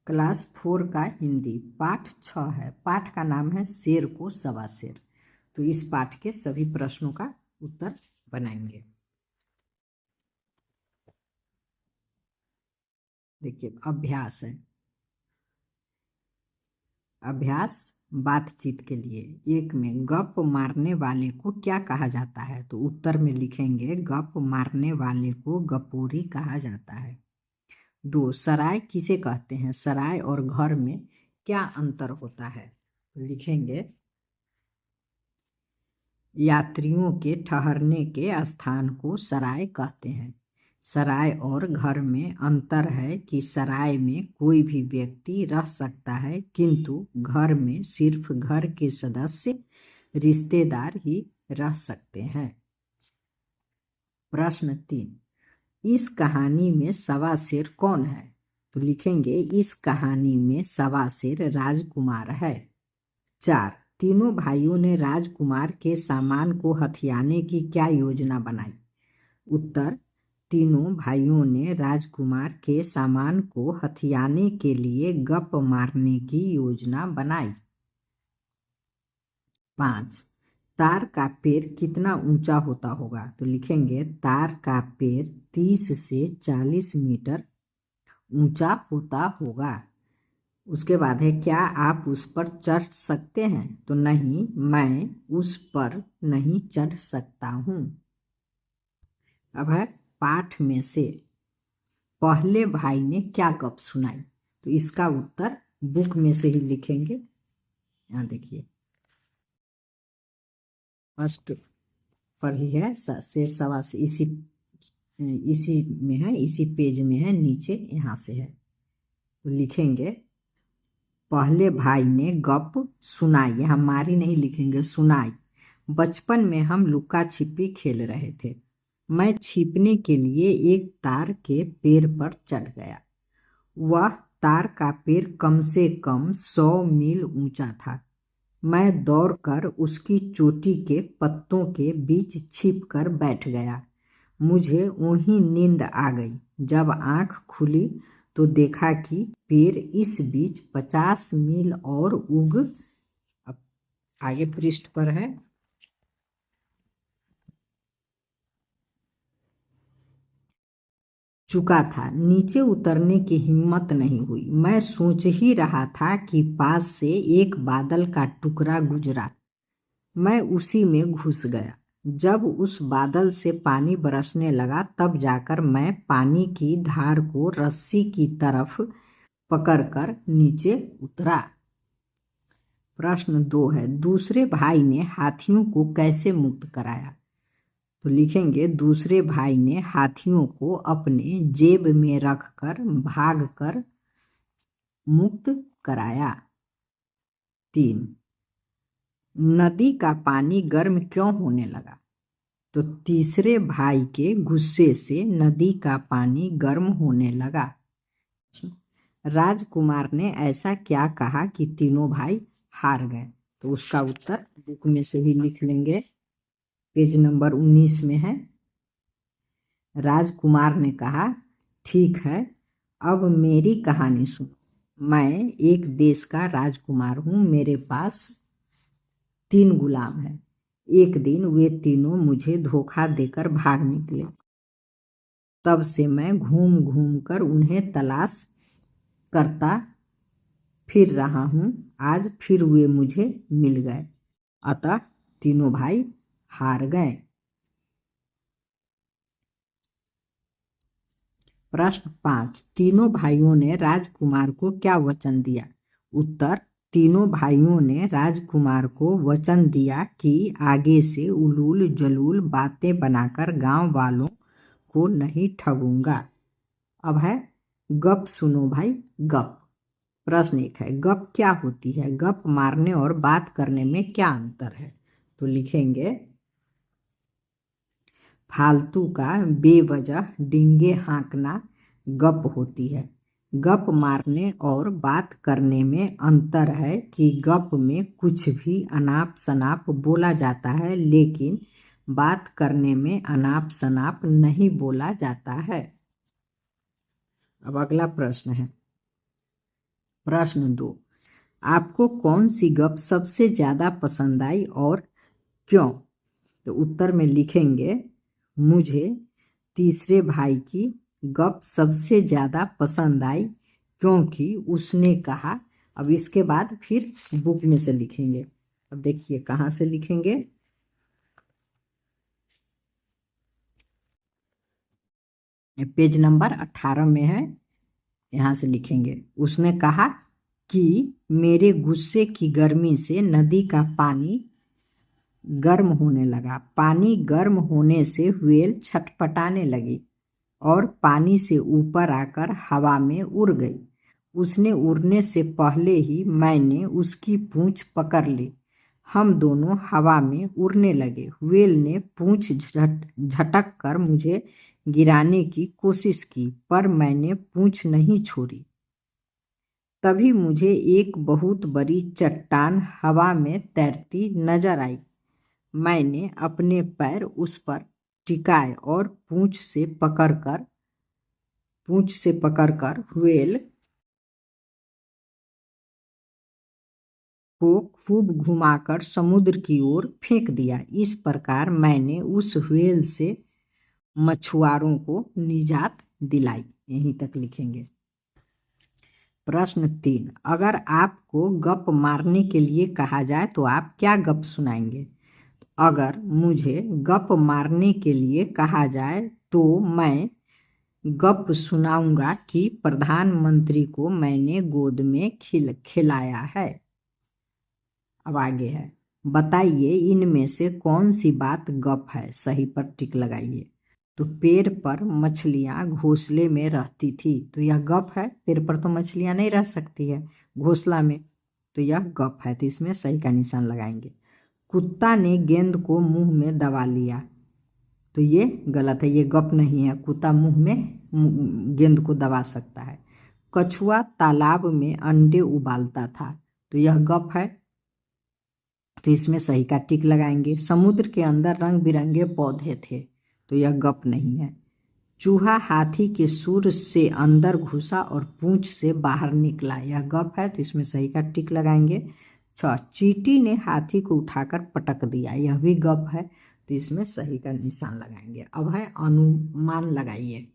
Class 4 का हिंदी पाठ 6 है। पाठ का नाम है शेर को सवा शेर। तो इस पाठ के सभी प्रश्नों का उत्तर बनाएंगे। देखिए, अभ्यास है। अभ्यास बातचीत के लिए। एक में गप मारने वाले को क्या कहा जाता है? तो उत्तर में लिखेंगे गप मारने वाले को गपोरी कहा जाता है। 2, सराय किसे कहते हैं? सराय और घर में क्या अंतर होता है? तो लिखेंगे यात्रियों के ठहरने के स्थान को सराय कहते हैं। सराय और घर में अंतर है कि सराय में कोई भी व्यक्ति रह सकता है, किंतु घर में सिर्फ घर के सदस्य रिश्तेदार ही रह सकते हैं। प्रश्न 3, इस कहानी में सवा शेर कौन है? तो लिखेंगे इस कहानी में सवा शेर राजकुमार है। 4, तीनों भाइयों ने राजकुमार के सामान को हथियाने की क्या योजना बनाई? उत्तर, तीनों भाइयों ने राजकुमार के सामान को हथियाने के लिए गप मारने की योजना बनाई। 5, तार का पेड़ कितना ऊंचा होता होगा? तो लिखेंगे तार का पेड़ 30 से 40 मीटर ऊंचा होता होगा। उसके बाद है क्या आप उस पर चढ़ सकते हैं? तो नहीं, मैं उस पर नहीं चढ़ सकता हूँ। अब है पाठ में से पहले भाई ने क्या गप सुनाई? तो इसका उत्तर बुक में से ही लिखेंगे। यहाँ देखिए, फर्स्ट पर ही है शेर सवा से, इसी में है, इसी पेज में है, नीचे यहाँ से है। तो लिखेंगे पहले भाई ने गप सुनाई। यहाँ मारी नहीं लिखेंगे, सुनाई। बचपन में हम लुका छिपी खेल रहे थे। मैं छिपने के लिए एक तार के पेड़ पर चढ़ गया। वह तार का पेड़ कम से कम 100 मील ऊंचा था। मैं दौड़कर उसकी चोटी के पत्तों के बीच छिप कर बैठ गया। मुझे वहीं नींद आ गई। जब आंख खुली तो देखा कि पेड़ इस बीच 50 मील और अब आगे पृष्ठ पर है, चुका था। नीचे उतरने की हिम्मत नहीं हुई। मैं सोच ही रहा था कि पास से एक बादल का टुकड़ा गुजरा। मैं उसी में घुस गया। जब उस बादल से पानी बरसने लगा तब जाकर मैं पानी की धार को रस्सी की तरफ पकड़कर नीचे उतरा। प्रश्न 2 है, दूसरे भाई ने हाथियों को कैसे मुक्त कराया? तो लिखेंगे दूसरे भाई ने हाथियों को अपने जेब में रखकर भागकर मुक्त कराया। 3, नदी का पानी गर्म क्यों होने लगा? तो तीसरे भाई के गुस्से से नदी का पानी गर्म होने लगा। राजकुमार ने ऐसा क्या कहा कि तीनों भाई हार गए? तो उसका उत्तर बुक में से ही लिख लेंगे, पेज नंबर 19 में है। राजकुमार ने कहा, ठीक है, अब मेरी कहानी सुनो। मैं एक देश का राजकुमार हूँ। मेरे पास 3 गुलाम हैं। एक दिन वे तीनों मुझे धोखा देकर भाग निकले। तब से मैं घूम घूम कर उन्हें तलाश करता फिर रहा हूँ। आज फिर वे मुझे मिल गए, अतः तीनों भाई हार गए। प्रश्न 5, तीनों भाइयों ने राजकुमार को क्या वचन दिया? उत्तर, तीनों भाइयों ने राजकुमार को वचन दिया कि आगे से उलूल जलूल बातें बनाकर गांव वालों को नहीं ठगूंगा। अब है गप सुनो भाई गप। प्रश्न 1 है, गप क्या होती है? गप मारने और बात करने में क्या अंतर है? तो लिखेंगे फालतू का बेवजह डींगे हाँकना गप होती है। गप मारने और बात करने में अंतर है कि गप में कुछ भी अनाप शनाप बोला जाता है, लेकिन बात करने में अनाप शनाप नहीं बोला जाता है। अब अगला प्रश्न है, प्रश्न 2, आपको कौन सी गप सबसे ज्यादा पसंद आई और क्यों? तो उत्तर में लिखेंगे, मुझे तीसरे भाई की गप सबसे ज्यादा पसंद आई क्योंकि उसने कहा। अब इसके बाद फिर बुक में से लिखेंगे। अब देखिए कहाँ से लिखेंगे। पेज नंबर 18 में है, यहाँ से लिखेंगे। उसने कहा कि मेरे गुस्से की गर्मी से नदी का पानी गर्म होने लगा। पानी गर्म होने से व्हेल छटपटाने लगी और पानी से ऊपर आकर हवा में उड़ गई। उसने उड़ने से पहले ही मैंने उसकी पूंछ पकड़ ली। हम दोनों हवा में उड़ने लगे। व्हेल ने पूंछ झटक कर मुझे गिराने की कोशिश की, पर मैंने पूंछ नहीं छोड़ी। तभी मुझे एक बहुत बड़ी चट्टान हवा में तैरती नजर आई। मैंने अपने पैर उस पर टिकाए और पूंछ से पकड़कर व्हेल को खूब घुमाकर समुद्र की ओर फेंक दिया। इस प्रकार मैंने उस व्हेल से मछुआरों को निजात दिलाई। यहीं तक लिखेंगे। प्रश्न 3, अगर आपको गप मारने के लिए कहा जाए तो आप क्या गप सुनाएंगे? अगर मुझे गप मारने के लिए कहा जाए तो मैं गप सुनाऊंगा कि प्रधानमंत्री को मैंने गोद में खिलाया है। अब आगे है, बताइए इनमें से कौन सी बात गप है? सही पर टिक लगाइए। तो पेड़ पर मछलियां घोंसले में रहती थी, तो यह गप है। पेड़ पर तो मछलियां नहीं रह सकती है, घोंसला में, तो यह गप है। तो इसमें सही का निशान लगाएंगे। कुत्ता ने गेंद को मुंह में दबा लिया, तो ये गलत है, ये गप नहीं है। कुत्ता मुंह में गेंद को दबा सकता है। कछुआ तालाब में अंडे उबालता था, तो यह गप है। तो इसमें सही का टिक लगाएंगे। समुद्र के अंदर रंग बिरंगे पौधे थे, तो यह गप नहीं है। चूहा हाथी के सूर से अंदर घुसा और पूंछ से बाहर निकला, यह गप है। तो इसमें सही का टिक लगाएंगे। 6, चींटी ने हाथी को उठाकर पटक दिया, यह भी गप है। तो इसमें सही का निशान लगाएंगे। अब है अनुमान लगाइए।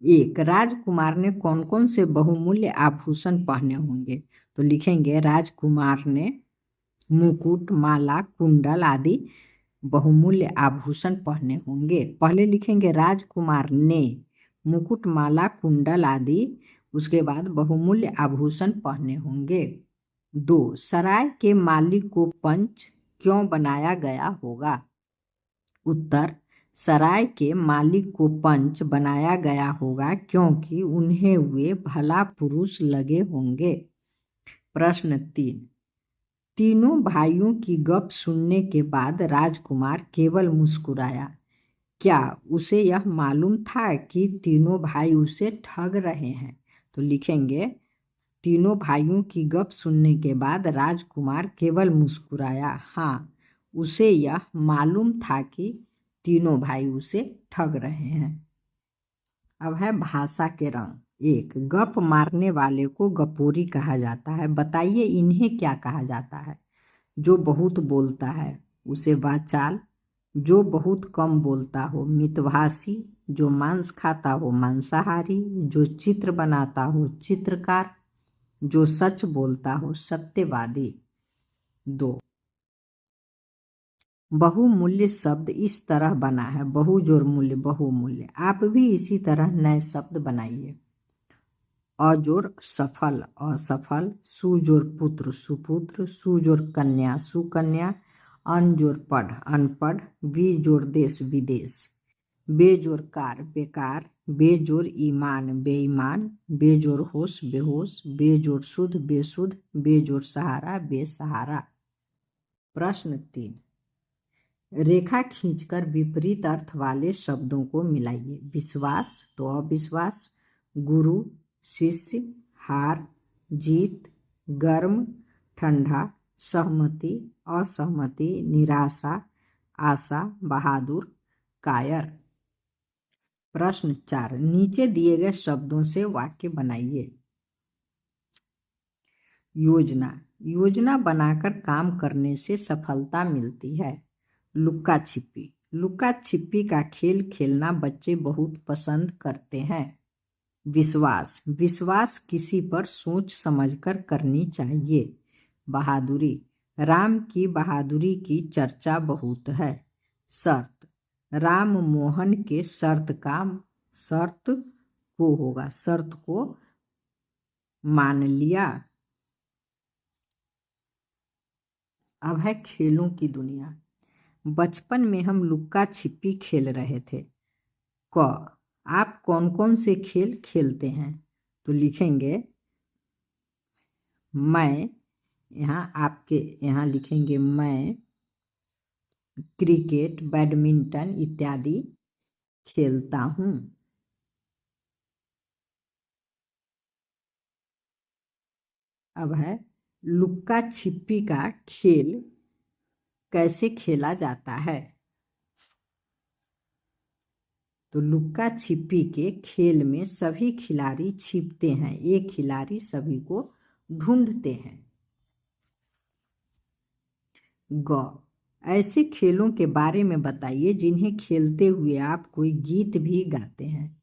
1, राजकुमार ने कौन कौन से बहुमूल्य आभूषण पहने होंगे? तो लिखेंगे, राजकुमार ने मुकुट, माला, कुंडल आदि बहुमूल्य आभूषण पहने होंगे। पहले लिखेंगे राजकुमार ने मुकुट, माला, कुंडल आदि, उसके बाद बहुमूल्य आभूषण पहने होंगे। 2, सराय के मालिक को पंच क्यों बनाया गया होगा? उत्तर, सराय के मालिक को पंच बनाया गया होगा क्योंकि उन्हें वे भला पुरुष लगे होंगे। प्रश्न 3, तीनों भाइयों की गप सुनने के बाद राजकुमार केवल मुस्कुराया। क्या उसे यह मालूम था कि तीनों भाई उसे ठग रहे हैं? तो लिखेंगे, तीनों भाइयों की गप सुनने के बाद राजकुमार केवल मुस्कुराया। हाँ, उसे यह मालूम था कि तीनों भाई उसे ठग रहे हैं। अब है भाषा के रंग। 1, गप मारने वाले को गपोरी कहा जाता है। बताइए इन्हें क्या कहा जाता है? जो बहुत बोलता है उसे वाचाल, जो बहुत कम बोलता हो मितभाषी, जो मांस खाता हो मांसाहारी, जो चित्र बनाता हो चित्रकार, जो सच बोलता हो सत्यवादी। 2, बहुमूल्य शब्द इस तरह बना है, बहुजोर मूल्य, बहुमूल्य। आप भी इसी तरह नए शब्द बनाइए। अजोर सफल, असफल, सुजोर पुत्र, सुपुत्र, सुजोर कन्या, सुकन्या, अनजोर पढ़, अनपढ़, विजोर देश, विदेश, बेजोर कार, बेकार, बेजोर ईमान, बेईमान, बेजोर होश, बेहोश, बेजोर शुद्ध, बेशुद्ध, बेजोर सहारा, बेसहारा। प्रश्न 3, रेखा खींचकर विपरीत अर्थ वाले शब्दों को मिलाइए। विश्वास तो अविश्वास, गुरु, शिष्य, हार, जीत, गर्म, ठंडा, सहमति, असहमति, निराशा, आशा, बहादुर, कायर। प्रश्न 4, नीचे दिए गए शब्दों से वाक्य बनाइए। योजना, योजना बनाकर काम करने से सफलता मिलती है। लुक्का छिपी, लुक्का छिपी का खेल खेलना बच्चे बहुत पसंद करते हैं। विश्वास, विश्वास किसी पर सोच समझकर करनी चाहिए। बहादुरी, राम की बहादुरी की चर्चा बहुत है। शर्त, राम मोहन के शर्त को मान लिया। अब है खेलों की दुनिया। बचपन में हम लुक्का छिपी खेल रहे थे। क, आप कौन कौन से खेल खेलते हैं? तो लिखेंगे मैं, यहाँ लिखेंगे मैं क्रिकेट, बैडमिंटन इत्यादि खेलता हूँ। अब है लुक्का छिपी का खेल कैसे खेला जाता है? तो लुक्का छिपी के खेल में सभी खिलाड़ी छिपते हैं, एक खिलाड़ी सभी को ढूंढते हैं। ग, ऐसे खेलों के बारे में बताइए जिन्हें खेलते हुए आप कोई गीत भी गाते हैं।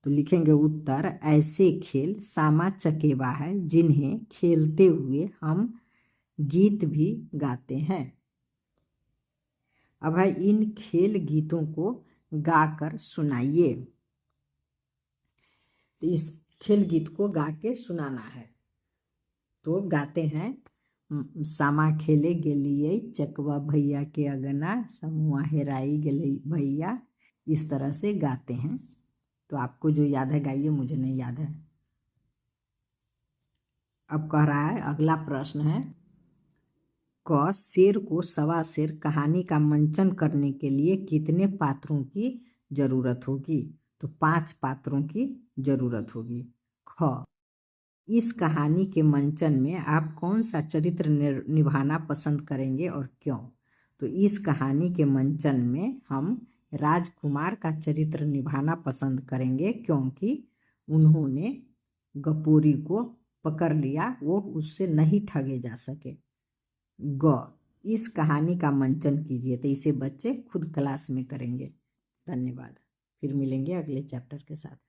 तो लिखेंगे उत्तर, ऐसे खेल सामा चकेवा है जिन्हें खेलते हुए हम गीत भी गाते हैं। अब है इन खेल गीतों को गाकर सुनाइए। तो इस खेल गीत को गा के सुनाना है। तो गाते हैं, सामा खेले गेलिए चकवा भैया के अगना, समुआ हेराई गेले भैया, इस तरह से गाते हैं। तो आपको जो याद है गाइए, मुझे नहीं याद है। अब कह रहा है, अगला प्रश्न है क, शेर को सवा शेर कहानी का मंचन करने के लिए कितने पात्रों की जरूरत होगी? तो 5 पात्रों की जरूरत होगी। ख, इस कहानी के मंचन में आप कौन सा चरित्र निभाना पसंद करेंगे और क्यों? तो इस कहानी के मंचन में हम राजकुमार का चरित्र निभाना पसंद करेंगे, क्योंकि उन्होंने गपोरी को पकड़ लिया, वो उससे नहीं ठगे जा सके। ग, इस कहानी का मंचन कीजिए। तो इसे बच्चे खुद क्लास में करेंगे। धन्यवाद। फिर मिलेंगे अगले चैप्टर के साथ।